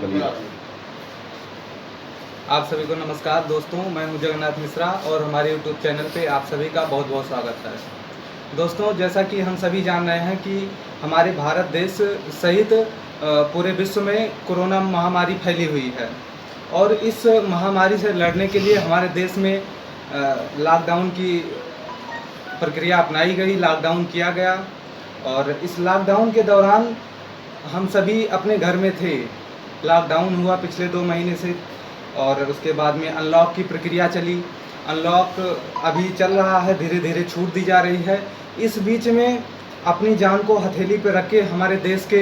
चलिए। आप सभी को नमस्कार दोस्तों, मैं हूं जगन्नाथ मिश्रा और हमारे यूट्यूब चैनल पे आप सभी का बहुत बहुत स्वागत है। दोस्तों, जैसा कि हम सभी जान रहे हैं कि हमारे भारत देश सहित पूरे विश्व में कोरोना महामारी फैली हुई है और इस महामारी से लड़ने के लिए हमारे देश में लॉकडाउन की प्रक्रिया अपनाई गई, लॉकडाउन किया गया और इस लॉकडाउन के दौरान हम सभी अपने घर में थे। लॉकडाउन हुआ पिछले 2 महीने से और उसके बाद में अनलॉक की प्रक्रिया चली। अनलॉक अभी चल रहा है, धीरे धीरे छूट दी जा रही है। इस बीच में अपनी जान को हथेली पे रख के हमारे देश के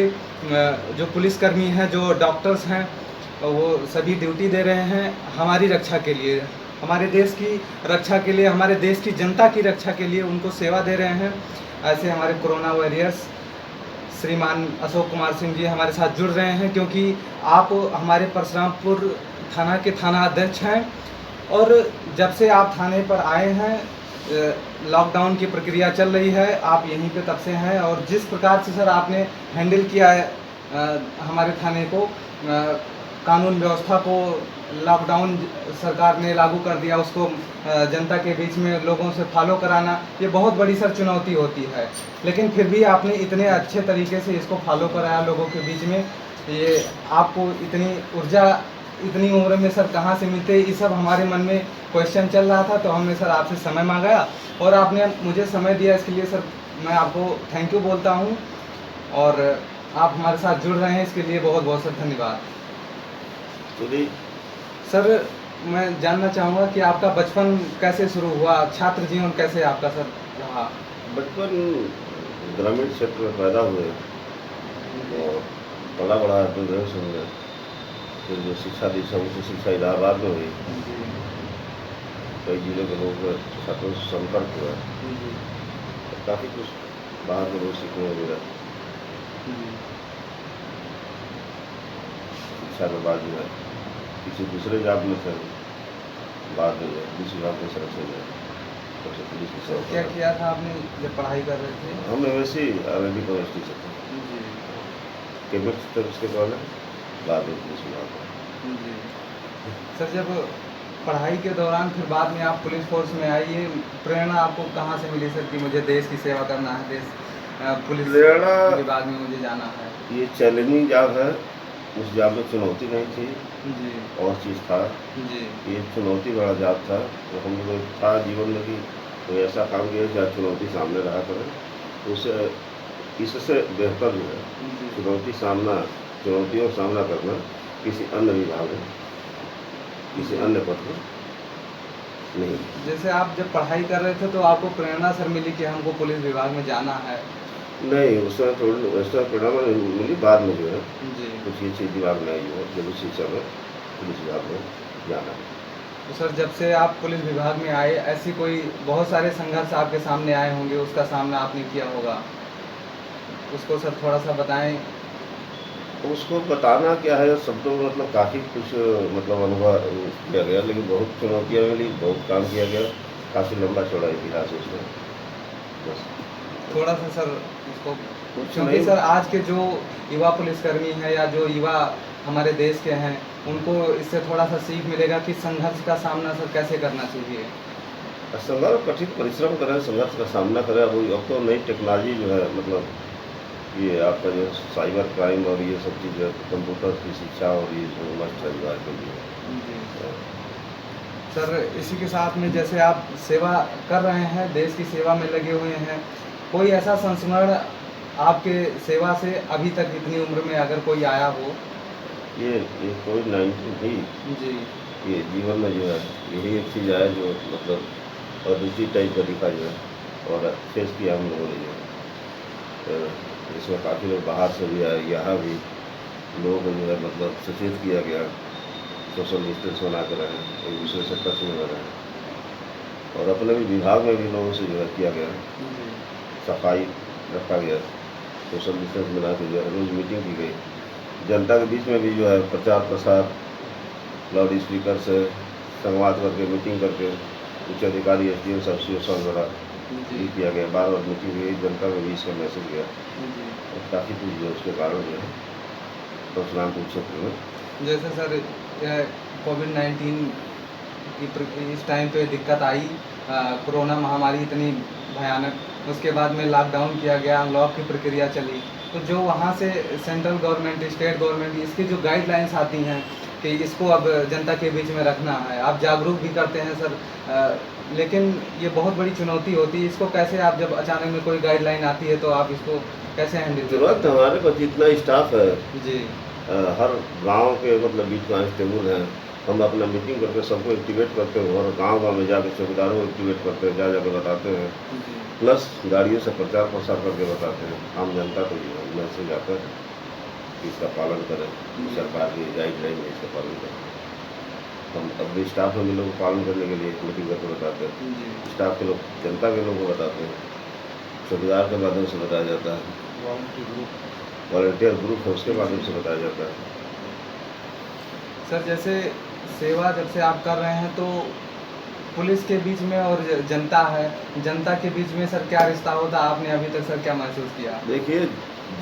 जो पुलिसकर्मी हैं, जो डॉक्टर्स हैं, वो सभी ड्यूटी दे रहे हैं हमारी रक्षा के लिए, हमारे देश की रक्षा के लिए, हमारे देश की जनता की रक्षा के लिए उनको सेवा दे रहे हैं। ऐसे हमारे कोरोना वॉरियर्स श्रीमान अशोक कुमार सिंह जी हमारे साथ जुड़ रहे हैं, क्योंकि आप हमारे परशुरामपुर थाना के थाना अध्यक्ष हैं और जब से आप थाने पर आए हैं, लॉकडाउन की प्रक्रिया चल रही है, आप यहीं पे तब से हैं और जिस प्रकार से सर आपने हैंडल किया है हमारे थाने को, कानून व्यवस्था को, लॉकडाउन सरकार ने लागू कर दिया उसको जनता के बीच में लोगों से फॉलो कराना, ये बहुत बड़ी सर चुनौती होती है। लेकिन फिर भी आपने इतने अच्छे तरीके से इसको फॉलो कराया लोगों के बीच में। ये आपको इतनी ऊर्जा इतनी उम्र में सर कहाँ से मिलते, ये सब हमारे मन में क्वेश्चन चल रहा था, तो हमने सर आपसे समय मांगा और आपने मुझे समय दिया। इसके लिए सर मैं आपको थैंक यू बोलता हूँ और आप हमारे साथ जुड़ रहे हैं, इसके लिए बहुत बहुत सर धन्यवाद। सर मैं जानना चाहूँगा कि आपका बचपन कैसे शुरू हुआ, छात्र जीवन कैसे आपका सर रहा? बचपन ग्रामीण क्षेत्र में पैदा हुए और बड़ा बड़ा ग्रेजुएशन में, फिर जो शिक्षा दीक्षा उच्च शिक्षा इलाहाबाद में हुई। कई जिलों के लोग छात्रों से संपर्क हुआ, काफ़ी कुछ बाहर के लोग सीखने को मिला। शिक्षा के बाद जो है किसी दूसरे जॉब में थे, बाद में पुलिस विभाग में संरक्षण में सबसे पुलिस की सेवा। क्या किया था आपने जब पढ़ाई कर रहे थे? हम एमएससी आरएनडी यूनिवर्सिटी से थे, केमिस्ट थे उसके पहले, बाद में पुलिस विभाग में। जी सर, जब पढ़ाई के दौरान फिर बाद में आप पुलिस फोर्स में आई, ये प्रेरणा आपको कहाँ से मिली सर कि मुझे देश की सेवा करना है, देश पुलिस विभाग में मुझे जाना है? ये चैलेंजिंग जॉब है, उस जॉब में चुनौती नहीं थी जी और चीज़ था जी ये चुनौती बड़ा जॉब था। तो हम लोग था जीवन में कि कोई ऐसा काम किया जहाँ चुनौती सामने रहा करें, उसे इससे बेहतर जो है चुनौतियों का सामना करना किसी अन्य विभाग में, किसी अन्य पद में नहीं। जैसे आप जब पढ़ाई कर रहे थे तो आपको प्रेरणा सर मिली कि हमको पुलिस विभाग में जाना है? नहीं, उस समय थोड़ी वैसा प्रेरणा नहीं मिली, बाद में जो है जी कुछ ये चीज़ दिमाग में आई है जब शिक्षा में पुलिस विभाग में जाना है। तो सर जब से आप पुलिस विभाग में आए, ऐसी कोई बहुत सारे संघर्ष आपके सामने आए होंगे, उसका सामना आपने किया होगा, उसको सर थोड़ा सा बताएं। उसको बताना क्या है शब्दों में, मतलब काफ़ी कुछ मतलब अनुभव किया गया, लेकिन बहुत चुनौतियाँ मिली, बहुत काम किया गया, काफ़ी लंबा चौड़ा इतिहास है उसमें। बस थोड़ा सा सर उसको, कुछ क्योंकि नहीं। सर आज के जो युवा पुलिसकर्मी हैं या जो युवा हमारे देश के हैं, उनको इससे थोड़ा सा सीख मिलेगा कि संघर्ष का सामना सर कैसे करना चाहिए। संघर्ष, कठिन परिश्रम करें, संघर्ष का सामना करें। अब तो नई टेक्नोलॉजी जो है, मतलब ये आपका जो साइबर क्राइम और ये सब चीज़ है, कंप्यूटर की शिक्षा और ये जो मस्ट है युवा के लिए। जी सर, इसी के साथ में जैसे आप सेवा कर रहे हैं, देश की सेवा में लगे हुए हैं, कोई ऐसा संस्मरण आपके सेवा से अभी तक इतनी उम्र में अगर कोई आया हो? ये कोविड-19 भी जी ये जीवन में जो है यही एक चीज़ आया जो मतलब अद्वितीय टाइप का दिखा जो है और फेस किया हम लोगों ने जो है। इसमें काफ़ी लोग बाहर से भी आए, यहाँ भी लोगों को जो है मतलब सचेत किया गया, सोशल डिस्टेंस बना कर रहें, एक दूसरे से टच में रहें और अपने भी विभाग में भी लोगों से जो है किया गया, सफाई रखा गया, सोशल डिस्टेंस बना के जो है रोज़ मीटिंग की गई। जनता के बीच में भी जो है प्रचार प्रसार, लाउड स्पीकर से संवाद करके, मीटिंग करके, उच्च अधिकारी एसडीएम सबसे द्वारा ये किया गया, बार बार मीटिंग हुई, जनता के बीच का मैसेज गया और काफ़ी कुछ जो उसके कारण जो है परशुरामपुर क्षेत्र में जैसे सर कोविड-19 इस टाइम पे दिक्कत आई, कोरोना महामारी इतनी भयानक, उसके बाद में लॉकडाउन किया गया, अनलॉक की प्रक्रिया चली। तो जो वहाँ से सेंट्रल गवर्नमेंट, स्टेट गवर्नमेंट, इसकी जो गाइडलाइंस आती हैं कि इसको अब जनता के बीच में रखना है, आप जागरूक भी करते हैं सर, लेकिन ये बहुत बड़ी चुनौती होती है। इसको कैसे आप, जब अचानक में कोई गाइडलाइन आती है तो आप इसको कैसे हैंडल करते तुरंत हमारे पास जितना स्टाफ है, जी, हर गांव के मतलब बीच कांस्टेबल हैं, हम अपना मीटिंग करके सबको एक्टिवेट करते हैं और गांव में जाके चौकीदारों को एक्टिवेट करते हैं, जा जाकर बताते हैं, जी, प्लस गाड़ियों से प्रचार प्रसार करके बताते हैं आम जनता को मैसेज आता है कि इसका पालन करें, सरकार की गाइडलाइन है इसका पालन करें। हम अपने स्टाफ में भी लोग पालन करने के लिए मीटिंग करके बताते हैं, जी, स्टाफ के लोग जनता के लोगों को बताते हैं, चौकीदार के माध्यम से बताया जाता है, वॉलंटियर ग्रुप है उसके माध्यम से बताया जाता है। सर जैसे सेवा जब से आप कर रहे हैं तो पुलिस के बीच में और जनता है, जनता के बीच में सर क्या रिश्ता होता है, आपने अभी तक सर क्या महसूस किया? देखिए,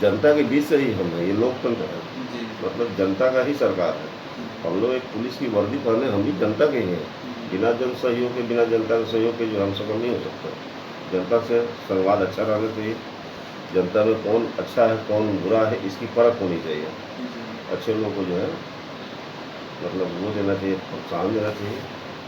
जनता के बीच से ही हम हैं, ये लोकतंत्र है, जी, मतलब जनता का ही सरकार है। हम लोग एक पुलिस की वर्दी पहने, हम भी जनता के ही हैं। बिना जन सहयोग के, बिना जनता के सहयोग के जो हम सफल नहीं हो सकता। जनता से संवाद अच्छा रहना चाहिए, जनता में कौन अच्छा है कौन बुरा है इसकी परख होनी चाहिए। अच्छे लोगों को जो है मतलब वो देना चाहिए, प्रोत्साहन देना चाहिए,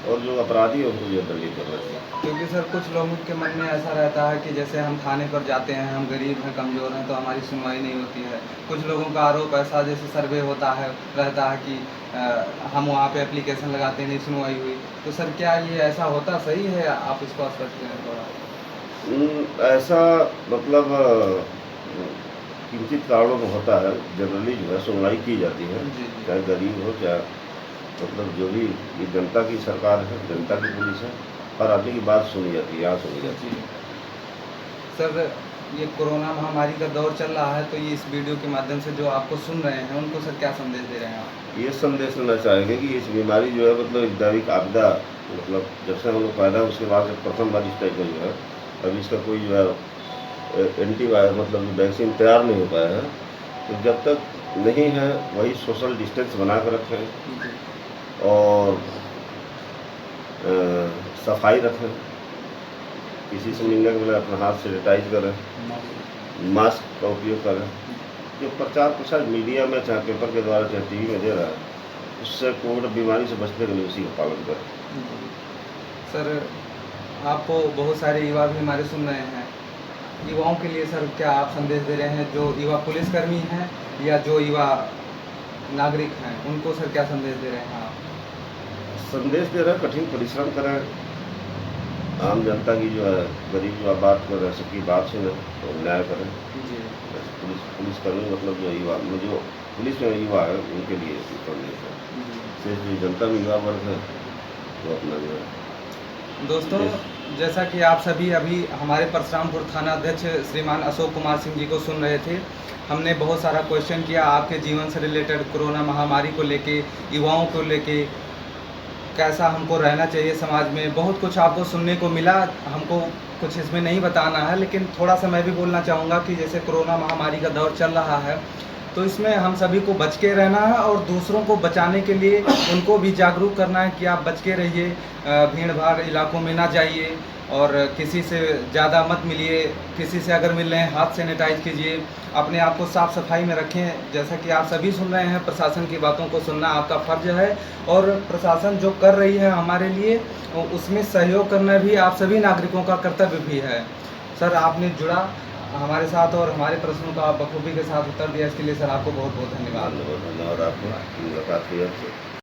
और जो अपराधी है उनको जो है दंडित करना चाहिए। क्योंकि सर कुछ लोगों के मन में ऐसा रहता है कि जैसे हम थाने पर जाते हैं, हम गरीब हैं, कमज़ोर हैं, तो हमारी सुनवाई नहीं होती है। कुछ लोगों का आरोप ऐसा, जैसे सर्वे होता है, रहता है कि हम वहाँ पे एप्लीकेशन लगाते नहीं, सुनवाई हुई। तो सर क्या ये ऐसा होता सही है? आप इसको स्पष्ट करें थोड़ा। ऐसा मतलब किंचित कारणों में होता है, जनरली जो है सुनवाई की जाती है, जी, जी। चाहे गरीब हो चाहे मतलब जो भी, ये जनता की सरकार है, जनता की पुलिस है, हर आदमी की बात सुनी जाती है, यहाँ सुनी जाती है। जी। सर ये कोरोना महामारी का दौर चल रहा है, तो ये इस वीडियो के माध्यम से जो आपको सुन रहे हैं उनको सर क्या संदेश दे रहे हैं आप? ये संदेश देना चाहेंगे कि इस बीमारी जो है मतलब एक दैविक आपदा, मतलब जब से हम लोग पैदा हुए उसके बाद से प्रथम बार इस टाइप का जो है, अभी इसका कोई जो है एंटीवायरस मतलब वैक्सीन तैयार नहीं हो पाया है। तो जब तक नहीं है वही सोशल डिस्टेंस बना कर रखें जी, और सफाई रखें, किसी से मिलने के पहले अपना हाथ सैनिटाइज करें, मास्क का उपयोग करें। जो प्रचार प्रसार मीडिया में चाहे पेपर के द्वारा चाहे टीवी में दे रहा है, उससे कोविड बीमारी से बचने के लिए उसी का पालन करें। सर आपको बहुत सारे युवा भी हमारे सुन रहे हैं, युवाओं के लिए सर क्या आप संदेश दे रहे हैं, जो युवा पुलिसकर्मी हैं या जो युवा नागरिक हैं, उनको सर क्या संदेश दे रहे हैं आप? संदेश दे रहे हैं कठिन परिश्रम करें, आम जनता की जो है गरीब जो बात कर रहे हैं सबकी बात सुने और न्याय करें। जी, पुलिसकर्मी मतलब जो युवा, जो पुलिस में युवा है उनके लिए संदेश है। सिर्फ जो जनता में युवा वर्ग है वो अपना जो है। दोस्तों जैसा कि आप सभी अभी हमारे परशुरामपुर थाना अध्यक्ष श्रीमान अशोक कुमार सिंह जी को सुन रहे थे, हमने बहुत सारा क्वेश्चन किया आपके जीवन से रिलेटेड, कोरोना महामारी को लेके, युवाओं को लेके, कैसा हमको रहना चाहिए समाज में, बहुत कुछ आपको सुनने को मिला। हमको कुछ इसमें नहीं बताना है, लेकिन थोड़ा सा मैं भी बोलना चाहूँगा कि जैसे कोरोना महामारी का दौर चल रहा है, तो इसमें हम सभी को बच के रहना है और दूसरों को बचाने के लिए उनको भी जागरूक करना है कि आप बच के रहिए, भीड़ भाड़ इलाकों में ना जाइए और किसी से ज़्यादा मत मिलिए, किसी से अगर मिल रहे हैं हाथ सैनिटाइज कीजिए, अपने आप को साफ़ सफाई में रखें। जैसा कि आप सभी सुन रहे हैं, प्रशासन की बातों को सुनना आपका फ़र्ज है और प्रशासन जो कर रही है हमारे लिए उसमें सहयोग करना भी आप सभी नागरिकों का कर्तव्य भी है। सर आपने जुड़ा हमारे साथ और हमारे प्रश्नों का बखूबी के साथ उत्तर दिया, इसके लिए सर आपको बहुत बहुत धन्यवाद। धन्यवाद आपको, मुलाकात हुई आपसे।